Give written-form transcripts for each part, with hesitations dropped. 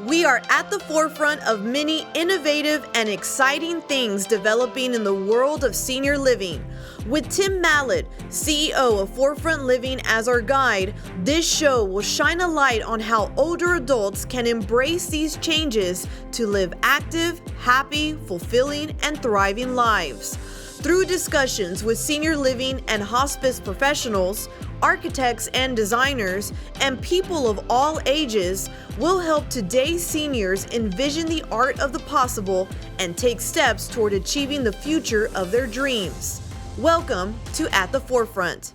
We are at the forefront of many innovative and exciting things developing in the world of senior living. With Tim Mallad, CEO of Forefront Living, as our guide, this show will shine a light on how older adults can embrace these changes to live active, happy, fulfilling, and thriving lives. Through discussions with senior living and hospice professionals, architects and designers, and people of all ages, will help today's seniors envision the art of the possible and take steps toward achieving the future of their dreams. Welcome to At the Forefront.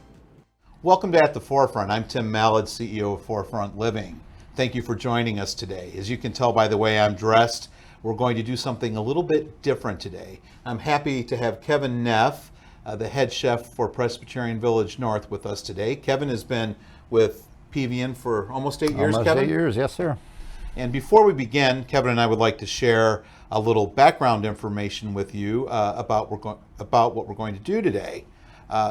Welcome to At the Forefront. I'm Tim Mallad, CEO of Forefront Living. Thank you for joining us today. As you can tell by the way I'm dressed, we're going to do something a little bit different today. I'm happy to have Kevin Neff, the head chef for Presbyterian Village North, with us today. Kevin has been with PVN for almost 8 years, Kevin? Kevin? 8 years, yes, sir. And before we begin, Kevin and I would like to share a little background information with you about what we're going to do today.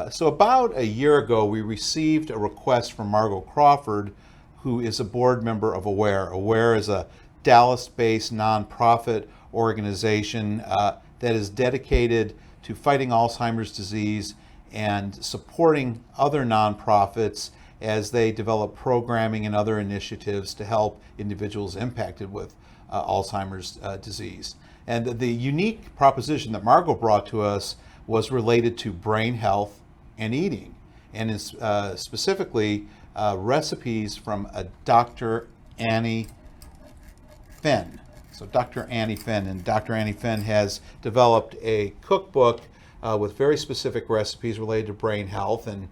So about a year ago, we received a request from Margot Crawford, who is a board member of AWARE. AWARE is a Dallas-based nonprofit organization that is dedicated to fighting Alzheimer's disease and supporting other nonprofits as they develop programming and other initiatives to help individuals impacted with Alzheimer's disease. And the unique proposition that Margot brought to us was related to brain health and eating, and is specifically recipes from Dr. Annie Finn. So Dr. Annie Finn, and Dr. Annie Finn has developed a cookbook with very specific recipes related to brain health. And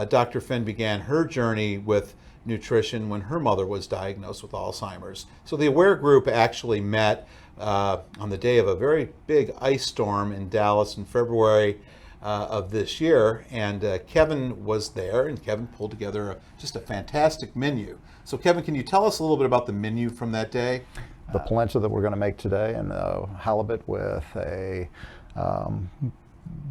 Dr. Finn began her journey with nutrition when her mother was diagnosed with Alzheimer's. So the AWARE group actually met on the day of a very big ice storm in Dallas in February of this year, and Kevin was there, and Kevin pulled together just a fantastic menu. So Kevin, can you tell us a little bit about the menu from that day? The polenta that we're going to make today, and halibut with a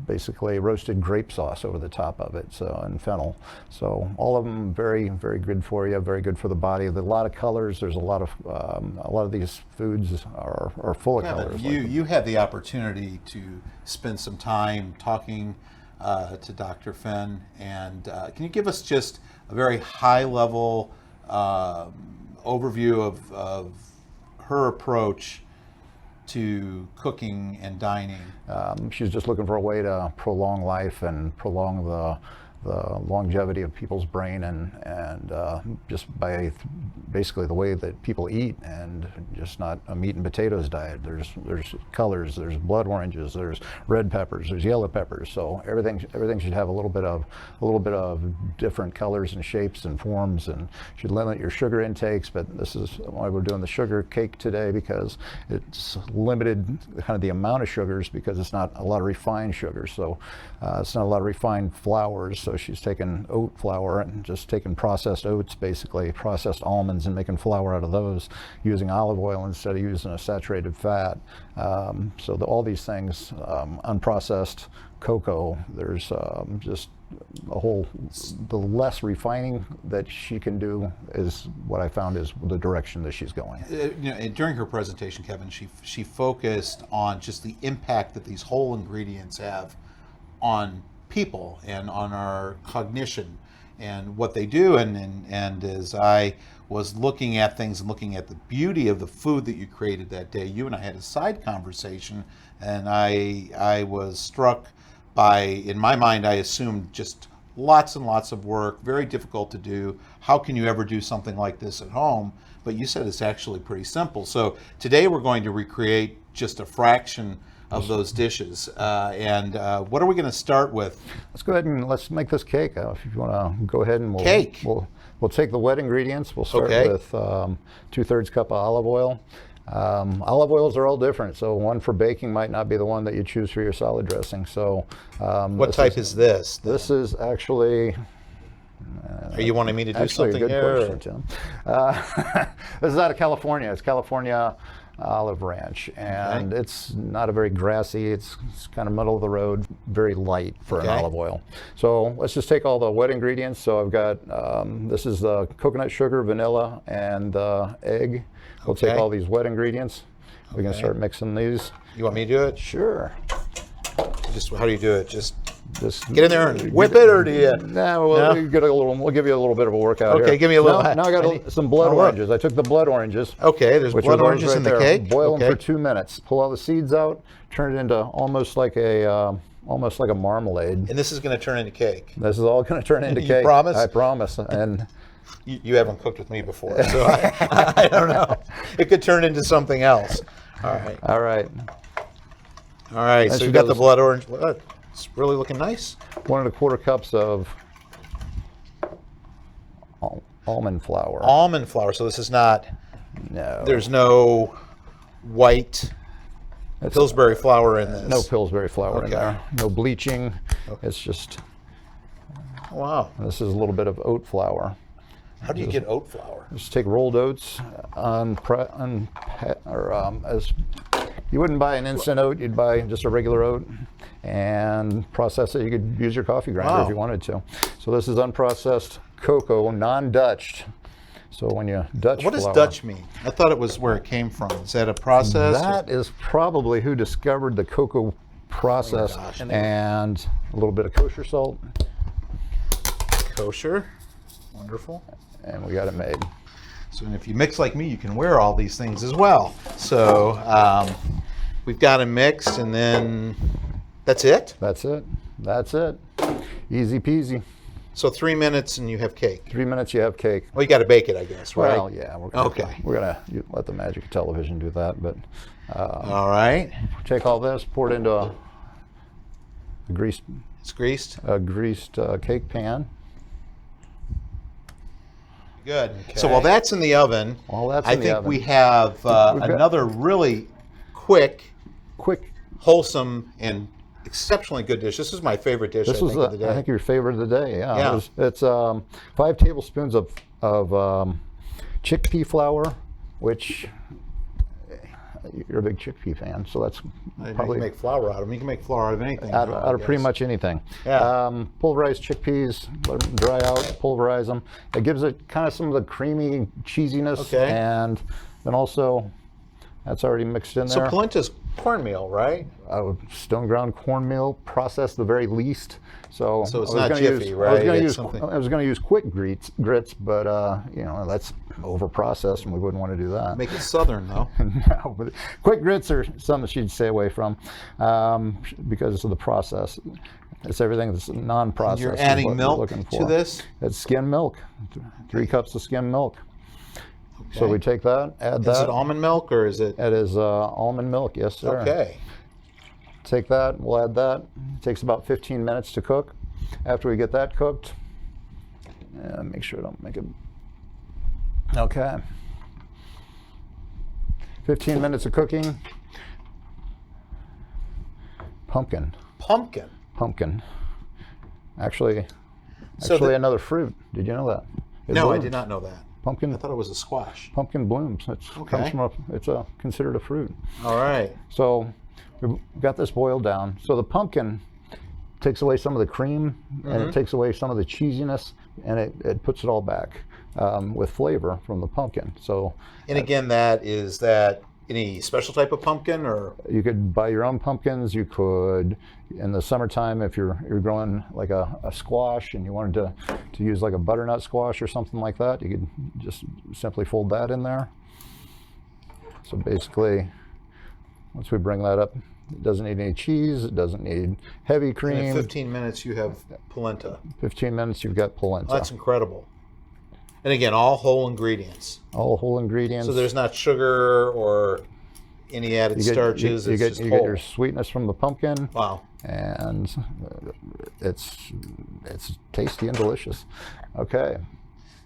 basically roasted grape sauce over the top of it, and fennel. So all of them very, very good for you, very good for the body. There's a lot of colors. There's a lot of these foods are full of Kevin, colors. You had the opportunity to spend some time talking to Dr. Finn, and can you give us just a very high-level overview of her approach to cooking and dining? She's just looking for a way to prolong life and prolong the longevity of people's brain, and just by basically the way that people eat, and just not a meat and potatoes diet. There's colors, there's blood oranges, there's red peppers, there's yellow peppers. So everything should have a little bit of different colors and shapes and forms, and should limit your sugar intakes. But this is why we're doing the sugar cake today, because it's limited kind of the amount of sugars, because it's not a lot of refined sugar. So it's not a lot of refined flours. So she's taken oat flour and just taken processed oats, basically processed almonds, and making flour out of those, using olive oil instead of using a saturated fat. So all these things, unprocessed cocoa, there's just a whole, the less refining that she can do is what I found is the direction that she's going. During her presentation, Kevin, she focused on just the impact that these whole ingredients have on people and on our cognition and what they do. And as I was looking at things and looking at the beauty of the food that you created that day, you and I had a side conversation, and I was struck by, in my mind, I assumed just lots and lots of work, very difficult to do. How can you ever do something like this at home? But you said it's actually pretty simple. So today we're going to recreate just a fraction of those dishes. And what are we going to start with? Let's go ahead and let's make this cake. If you want to go ahead and we'll take the wet ingredients. We'll start with 2/3 cup of olive oil. Olive oils are all different, so one for baking might not be the one that you choose for your salad dressing. So what type is this? This is actually, Are you wanting me to do Actually, something a good here? question, Tim. This is out of California. It's California Olive Ranch, and it's not a very grassy. It's kind of middle of the road, very light for an olive oil. So let's just take all the wet ingredients. So I've got this is the coconut sugar, vanilla, and egg. We'll take all these wet ingredients. We can start mixing these. You want me to do it? Sure. Just how do you do it? Just get in there and whip it, or do you? No, we'll get a little. We'll give you a little bit of a workout. Okay, here. give me a little. Now I got some blood oranges. I took the blood oranges. Okay, there's blood oranges in the cake. Boil them for 2 minutes. Pull all the seeds out. Turn it into almost like a marmalade. And this is going to turn into cake. This is all going to turn into cake. You promise? I promise. And you haven't cooked with me before, so I don't know. It could turn into something else. All right. All right. All right. So you got the blood orange. It's really looking nice. 1 1/4 cups of almond flour. Almond flour. So this is not. No. There's no white Pillsbury flour in this. No Pillsbury flour in there. No bleaching. It's just. Wow. This is a little bit of oat flour. How do you get oat flour? Just take rolled oats, as you wouldn't buy an instant oat, you'd buy just a regular oat and process it. You could use your coffee grinder if you wanted to. So this is unprocessed cocoa, non-Dutched. So when you Dutch flour. What does Dutch mean? I thought it was where it came from. Is that a process? That is probably who discovered the cocoa process, and a little bit of kosher salt. Kosher. Wonderful. And we got it made. So if you mix like me, you can wear all these things as well. So we've got them mixed, and then that's it? That's it. That's it. Easy peasy. So 3 minutes and you have cake. 3 minutes, you have cake. Well, you got to bake it, I guess, right? Well, yeah. We're gonna let the magic of television do that. But all right. Take all this, pour it into a greased. It's greased. A greased cake pan. Good. Okay. So while that's in the oven, I think we have another really quick, wholesome, and exceptionally good dish. This is my favorite dish. This was, I think, your favorite of the day. Yeah. It's 5 tablespoons of chickpea flour, which you're a big chickpea fan, so that's probably. You can make flour out of them. You can make flour out of anything. Out of pretty much anything. Yeah. Pulverized chickpeas, let them dry out, pulverize them. It gives it kind of some of the creamy cheesiness. Okay. And then also, that's already mixed in there. So polenta's cornmeal, right? Stone ground cornmeal, processed the very least. So it's not jiffy, right? I was going to use quick grits, but that's over processed, and we wouldn't want to do that. Make it southern, though. No, but quick grits are something that you'd stay away from because of the process. It's everything that's non-processed. You're adding milk to this? It's skim milk, 3 cups of skim milk. Okay. So we take that, add that. Is it almond milk or is it? It is almond milk, yes, sir. Okay. Take that, we'll add that. It takes about 15 minutes to cook. After we get that cooked, make sure I don't make it. Okay. 15 minutes of cooking. Pumpkin. Actually, another fruit. Did you know that? No, I did not know that. Pumpkin. I thought it was a squash. Pumpkin blooms. It's considered a fruit. All right. So we've got this boiled down. So the pumpkin takes away some of the cream, and it takes away some of the cheesiness, and it puts it all back with flavor from the pumpkin. So. And again, is that any special type of pumpkin, or? You could buy your own pumpkins. You could, in the summertime, if you're growing like a squash and you wanted to use like a butternut squash or something like that, you could just simply fold that in there. So basically, once we bring that up, it doesn't need any cheese. It doesn't need heavy cream. And in 15 minutes, you have polenta. 15 minutes, you've got polenta. Oh, that's incredible. And again, all whole ingredients. All whole ingredients. So there's not sugar or any added starches. You get your sweetness from the pumpkin. Wow. And it's tasty and delicious. Okay.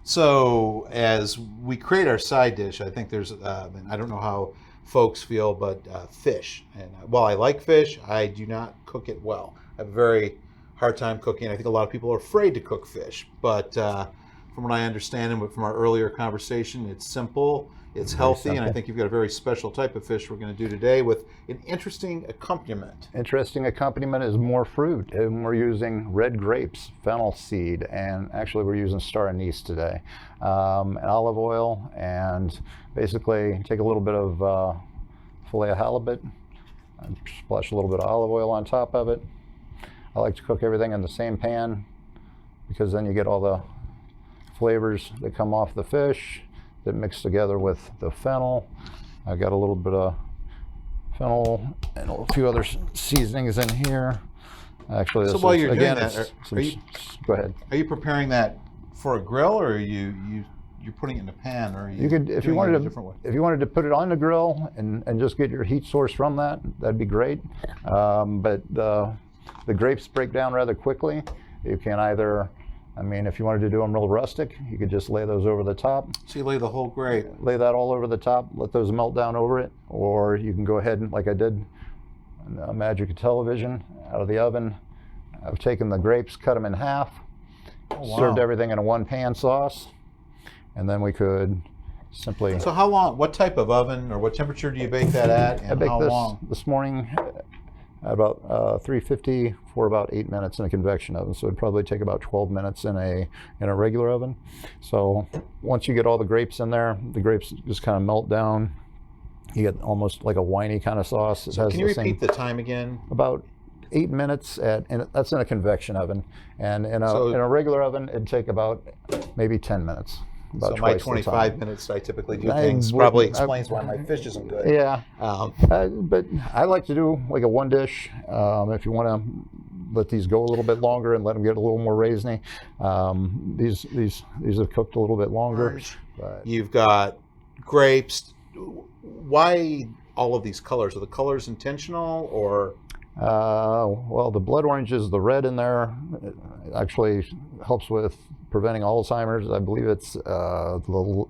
So as we create our side dish, I think there's, and I don't know how folks feel, but fish. And while I like fish, I do not cook it well. I have a very hard time cooking. I think a lot of people are afraid to cook fish, but from what I understand and from our earlier conversation, it's simple, it's healthy, and I think you've got a very special type of fish we're going to do today with an interesting accompaniment. Interesting accompaniment is more fruit, and we're using red grapes, fennel seed, and actually we're using star anise today. And olive oil, and basically take a little bit of fillet of halibut, and splash a little bit of olive oil on top of it. I like to cook everything in the same pan because then you get all the flavors that come off the fish that mix together with the fennel. I've got a little bit of fennel and a few other seasonings in here. Actually, this so while you're again, doing that, go ahead. Are you preparing that for a grill, or are you're putting it in a pan, or are you could, if you doing it wanted a different way? If you wanted to put it on the grill and just get your heat source from that, that'd be great. But the grapes break down rather quickly. You can either, I mean, if you wanted to do them real rustic, you could just lay those over the top. So you lay the whole grape. Lay that all over the top, let those melt down over it, or you can go ahead and, like I did on a Magic Television, out of the oven. I've taken the grapes, cut them in half, served everything in a one-pan sauce, and then we could simply... So how long, what type of oven or what temperature do you bake that at, and I baked how long? this morning at about 350 for about 8 minutes in a convection oven. So it'd probably take about 12 minutes in a regular oven. So once you get all the grapes in there, the grapes just kind of melt down. You get almost like a winey kind of sauce. So can you repeat the time again? About 8 minutes that's in a convection oven. And in a regular oven, it'd take about maybe 10 minutes. So my 25 minutes I typically do things probably explains why my fish isn't good. Yeah, but I like to do like a one dish. If you want to let these go a little bit longer and let them get a little more raisiny, these have cooked a little bit longer. But you've got grapes. Why all of these colors? Are the colors intentional, or? Well, the blood orange is the red in there. It actually helps with preventing Alzheimer's. I believe it's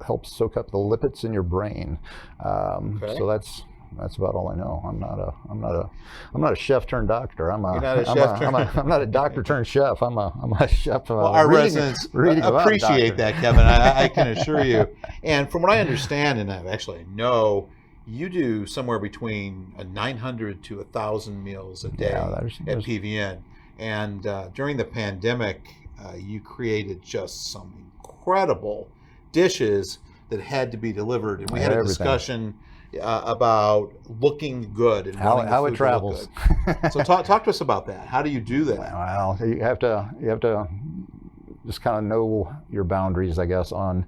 helps soak up the lipids in your brain. So that's about all I know. I'm not a chef turned doctor. I'm not a doctor turned chef. I'm a chef. Well, our residents appreciate that, Kevin. I can assure you. And from what I understand, and I actually know, you do somewhere between 900 to 1,000 meals a day at PVN. And during the pandemic, you created just some incredible dishes that had to be delivered. And we had a discussion about looking good and how it travels. So talk to us about that. How do you do that? Well, you have to just kind of know your boundaries, I guess, on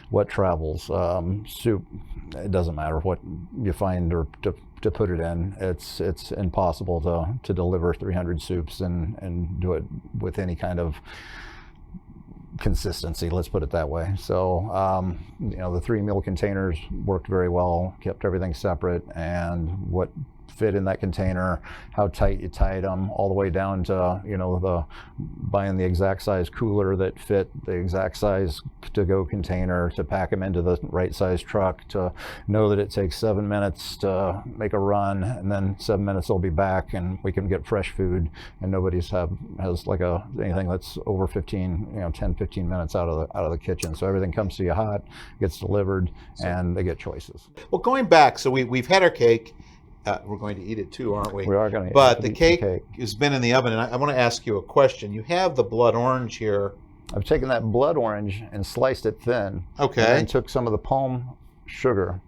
what travels. Soup, it doesn't matter what you find or to put it in. It's impossible to deliver 300 soups and do it with any kind of consistency, let's put it that way. So the 3 meal containers worked very well, kept everything separate, and what fit in that container, how tight you tied them, all the way down to buying the exact size cooler that fit the exact size to-go container, to pack them into the right size truck, to know that it takes 7 minutes to make a run, and then 7 minutes they'll be back and we can get fresh food, and nobody's has like anything that's over 10-15 minutes out of the kitchen. So everything comes to you hot, gets delivered, and they get choices. Well, going back, so we've had our cake. We're going to eat it too, aren't we? We are going to. But the cake has been in the oven, and I want to ask you a question. You have the blood orange here. I've taken that blood orange and sliced it thin. Okay. And then took some of the palm sugar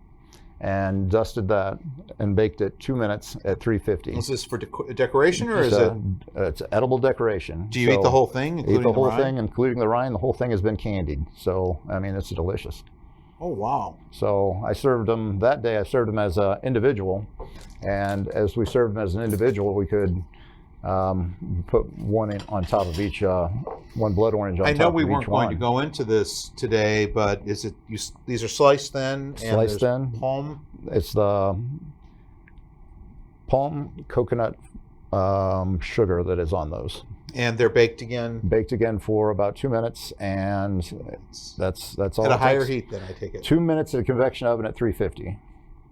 and dusted that and baked it 2 minutes at 350. Is this for decoration, or is it? It's edible decoration. Do you eat the whole thing, including the whole thing, including the rind? The whole thing has been candied. So, I mean, it's delicious. Oh, wow. So I served them that day. I served them as an individual, and as we served them as an individual, we could put one on top of each, one blood orange on top of each one. I know we weren't going to go into this today, but is it? These are sliced thin. Sliced thin. Palm. It's the palm coconut sugar that is on those. And they're baked again? Baked again for about 2 minutes, and that's all. At a higher heat, then, I take it. 2 minutes at a convection oven at 350.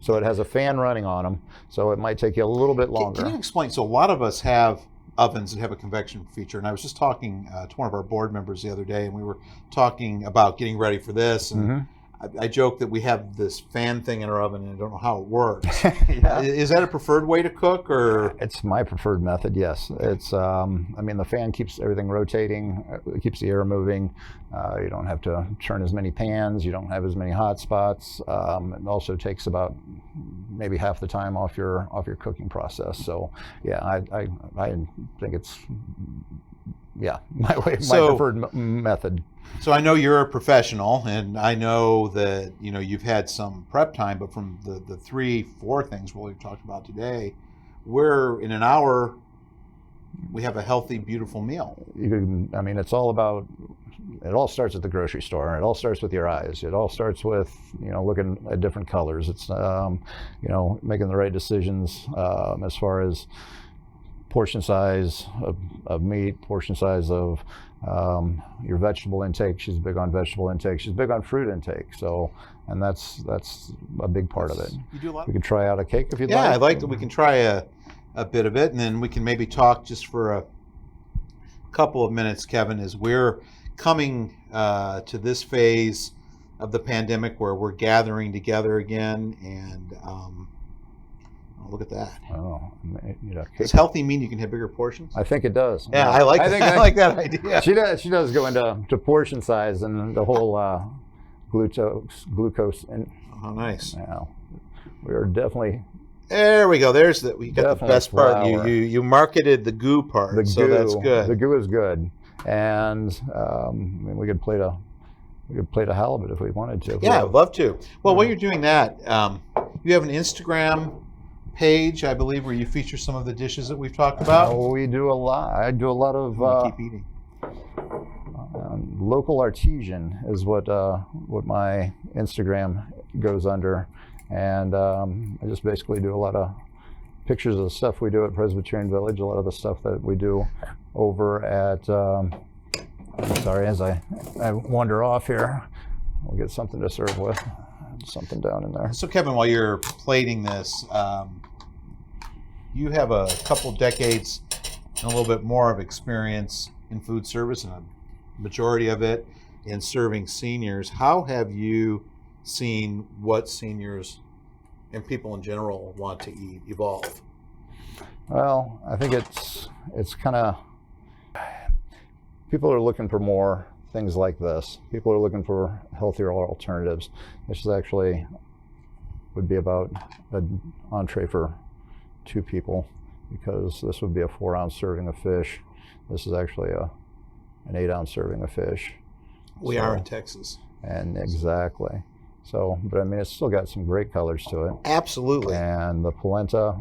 So it has a fan running on them, so it might take you a little bit longer. Can you explain? So a lot of us have ovens that have a convection feature. And I was just talking to one of our board members the other day, and we were talking about getting ready for this. And I joke that we have this fan thing in our oven, and I don't know how it works. Yeah. Is that a preferred way to cook, or? It's my preferred method, yes. It's, I mean, the fan keeps everything rotating, it keeps the air moving. You don't have to turn as many pans, you don't have as many hot spots. It also takes about maybe half the time off your cooking process. So, yeah, I think it's, yeah, my preferred method. So I know you're a professional, and I know that you've had some prep time, but from the 3-4 things we've talked about today, we're in an hour. We have a healthy, beautiful meal. I mean, it's all about. It all starts at the grocery store. It all starts with your eyes. It all starts with looking at different colors. It's making the right decisions as far as portion size of meat, portion size of your vegetable intake. She's big on vegetable intake. She's big on fruit intake. So, and that's a big part of it. You do a lot. We can try out a cake if you'd like. Yeah, I'd like that. We can try a bit of it, and then we can maybe talk just for a couple of minutes, Kevin, as we're coming to this phase of the pandemic where we're gathering together again, and look at that. Oh, Does healthy mean you can have bigger portions? I think it does. Yeah, I like that idea. She does go into portion size and the whole glucose. And oh, nice. We are definitely. There we go. We got the best part. You marketed the goo part, so that's good. The goo is good, and we could plate a halibut if we wanted to. Yeah, I'd love to. Well, while you're doing that, you have an Instagram page, I believe, where you feature some of the dishes that we've talked about. We do a lot. I do a lot of keep eating. Local artisan is what my Instagram goes under, and I just basically do a lot of pictures of the stuff we do at Presbyterian Village, a lot of the stuff that we do over at I'm sorry, as I wander off here, we'll get something to serve with. Something down in there. So Kevin, while you're plating this, you have a couple decades and a little bit more of experience in food service, and a majority of it in serving seniors. How have you seen what seniors and people in general want to eat evolve? Well, I think it's kind of, people are looking for more things like this. People are looking for healthier alternatives. This is actually would be about an entree for 2 people, because this would be a 4-ounce serving of fish. This is actually an 8-ounce serving of fish. We are in Texas. And exactly. So, but I mean, it's still got some great colors to it. Absolutely. And the polenta,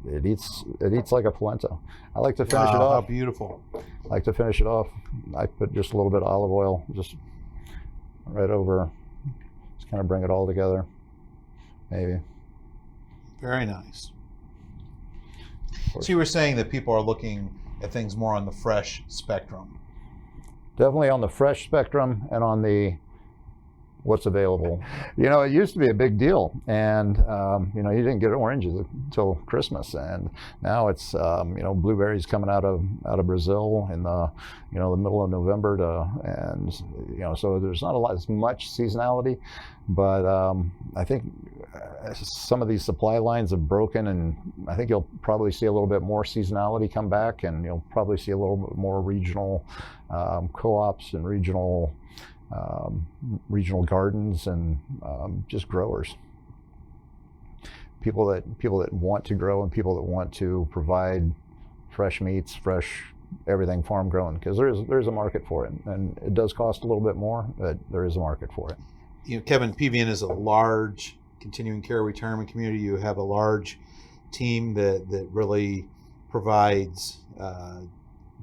it eats like a polenta. I like to finish it off. How beautiful. I like to finish it off. I put just a little bit of olive oil just right over, just kind of bring it all together, maybe. Very nice. So you were saying that people are looking at things more on the fresh spectrum. Definitely on the fresh spectrum and on the what's available. It used to be a big deal, and you didn't get oranges until Christmas, and now it's blueberries coming out of Brazil in the the middle of November so there's not as much seasonality, but I think some of these supply lines have broken, and I think you'll probably see a little bit more seasonality come back, and you'll probably see a little bit more regional co-ops and regional gardens and just growers. People that want to grow and people that want to provide fresh meats, fresh everything farm grown, because there's a market for it, and it does cost a little bit more, but there is a market for it. Kevin, PVN is a large continuing care retirement community. You have a large team that really provides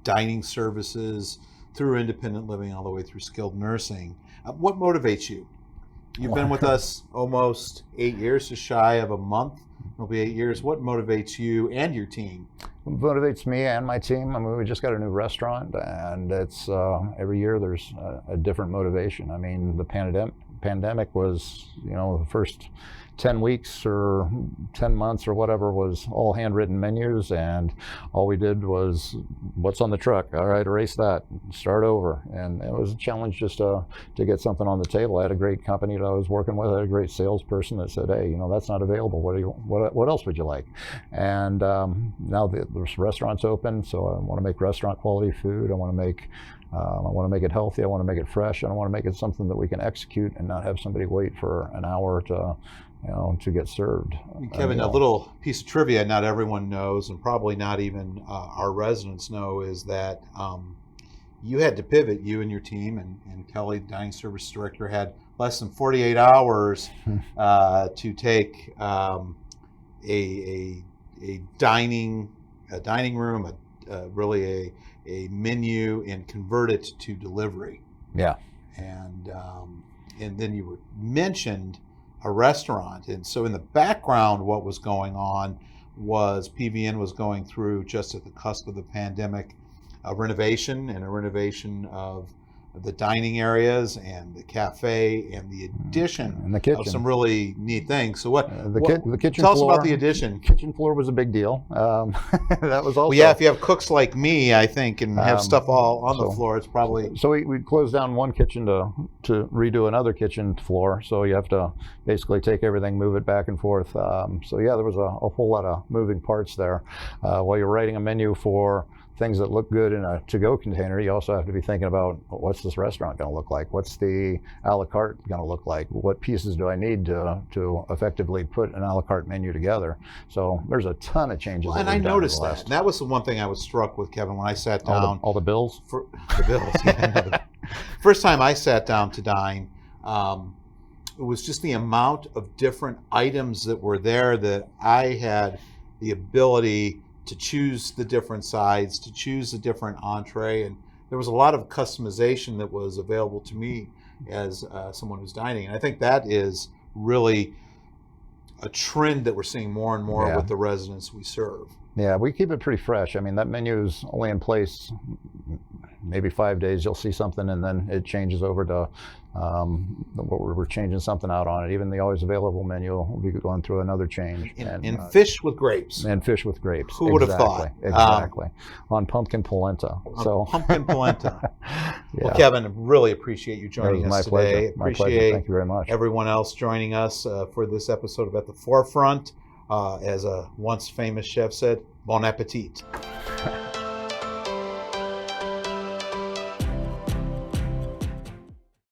dining services through independent living all the way through skilled nursing. What motivates you? You've been with us almost 8 years, just shy of a month. It'll be 8 years. What motivates you and your team? What motivates me and my team? I mean, we just got a new restaurant, and it's every year there's a different motivation. I mean, the pandemic pandemic was, the first 10 weeks or 10 months or whatever was all handwritten menus, and all we did was what's on the truck. All right, erase that, start over. And it was a challenge just to get something on the table. I had a great company that I was working with. I had a great salesperson that said, hey, that's not available. What else would you like? And now there's restaurants open, so I want to make restaurant quality food. I want to make it healthy. I want to make it fresh. And I want to make it something that we can execute and not have somebody wait for an hour to get served. Kevin, a little piece of trivia not everyone knows, and probably not even our residents know, is that you had to pivot, you and your team, and Kelly, the dining service director, had less than 48 hours to take a dining room, really a menu, and convert it to delivery. Yeah. And then you mentioned a restaurant, and so in the background, what was going on was PVN was going through, just at the cusp of the pandemic, a renovation of the dining areas and the cafe and the addition and the kitchen of some really neat things. So the kitchen tell floor, us about the addition. Kitchen floor was a big deal. That was also, well, yeah, if you have cooks like me, I think, and have stuff all on the floor, it's probably. So we closed down one kitchen to redo another kitchen floor. So you have to basically take everything, move it back and forth. So yeah, there was a whole lot of moving parts there. While you're writing a menu for things that look good in a to-go container, you also have to be thinking about, what's this restaurant going to look like? What's the a la carte going to look like? What pieces do I need to effectively put an a la carte menu together? So there's a ton of changes. Well, and I noticed that. And that was the one thing I was struck with, Kevin, when I sat down. All the bills? For the bills, yeah. First time I sat down to dine, it was just the amount of different items that were there that I had the ability to choose the different sides, to choose the different entree, and there was a lot of customization that was available to me as someone who's dining. And I think that is really a trend that we're seeing more and more with the residents we serve. Yeah, we keep it pretty fresh. I mean, that menu is only in place maybe 5 days. You'll see something, and then it changes over to we're changing something out on it. Even the always available menu will be going through another change. And fish with grapes. And fish with grapes. Who would have thought? Exactly. On pumpkin polenta. Pumpkin polenta. Well, Kevin, really appreciate you joining us today. My pleasure. Thank you very much. Everyone else joining us for this episode of At the Forefront. As a once famous chef said, bon appetit.